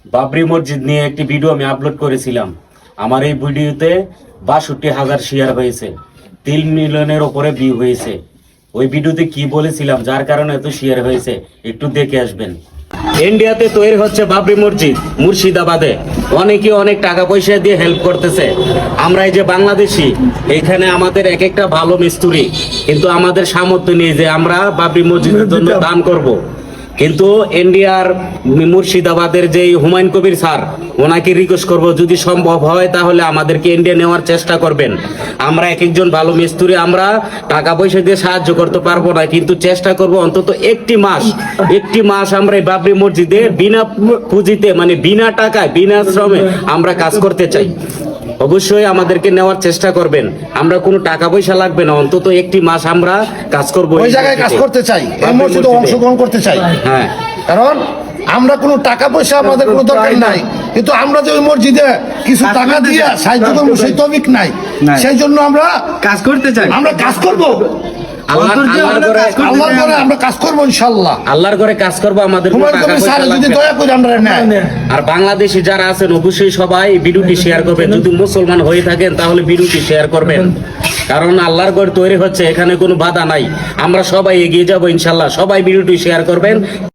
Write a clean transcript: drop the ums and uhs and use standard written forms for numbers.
বাবরি মসজিদ নিয়ে একটি ভিডিও আমি আপলোড করেছিলাম। আমার এই ভিডিওতে ৬২,০০০ শেয়ার হয়েছে, ৩ মিলিয়নের ওপরে ভিউ হয়েছে। ওই ভিডিওতে কি বলেছিলাম যার কারণে এত শেয়ার হয়েছে একটু দেখে আসবেন। ইন্ডিয়াতে তৈরি হচ্ছে বাবরি মসজিদ মুর্শিদাবাদে, অনেকে অনেক টাকা পয়সা দিয়ে হেল্প করতেছে। আমরা এই যে বাংলাদেশি, এখানে আমাদের এক একটা ভালো মিস্ত্রি, কিন্তু আমাদের সামর্থ্য নেই যে আমরা বাবরি মসজিদের জন্য দান করব। কিন্তু ইন্ডিয়ার মুর্শিদাবাদের যে হুমায়ুন কবির স্যার, ওনাকে রিকোয়েস্ট করব যদি সম্ভব হয় তাহলে আমাদেরকে ইন্ডিয়া নেওয়ার চেষ্টা করবেন। আমরা এক একজন ভালো মিস্ত্রি, আমরা টাকা পয়সা দিয়ে সাহায্য করতে পারবো না, কিন্তু চেষ্টা করব অন্তত একটি মাস আমরা এই বাবরি মসজিদে বিনা পুঁজিতে, মানে বিনা টাকায় বিনা শ্রমে আমরা কাজ করতে চাই। অবশ্যই আমাদেরকে নেওয়ার চেষ্টা করবেন। আমরা কোনো টাকা পয়সা লাগবে না, অন্তত একটি মাস আমরা কাজ করবো, ওই জায়গায় কাজ করতে চাই, এই মসজিদে অংশগ্রহণ করতে চাই। হ্যাঁ, কারণ আমরা কোনো টাকা পয়সা আমাদের কোনো দরকার নাই, কিন্তু আমরা যে ওই মসজিদে কিছু টাকা দিয়ে সাহায্য করবো সেই তৌফিক নাই। সেই জন্য আমরা কাজ করতে চাই, আমরা কাজ করবো, আল্লাহর ঘরে আমরা কাজ করবো ইনশাআল্লাহ। আল্লাহর ঘরে কাজ করবো, আমাদের কোনো হুমায়ুন টাকা কবির পয়সা স্যার যদি লাগবে না। দয়া করে আমরা নেয়। আর বাংলাদেশি যারা আছেন অবশ্যই সবাই ভিডিওটি শেয়ার করবেন। যদি মুসলমান হয়ে থাকেন তাহলে ভিডিওটি শেয়ার করবেন, কারণ আল্লাহর ঘর তৈরি হচ্ছে, এখানে কোনো বাধা নাই। আমরা সবাই এগিয়ে যাবো ইনশাল্লাহ। সবাই ভিডিওটি শেয়ার করবেন।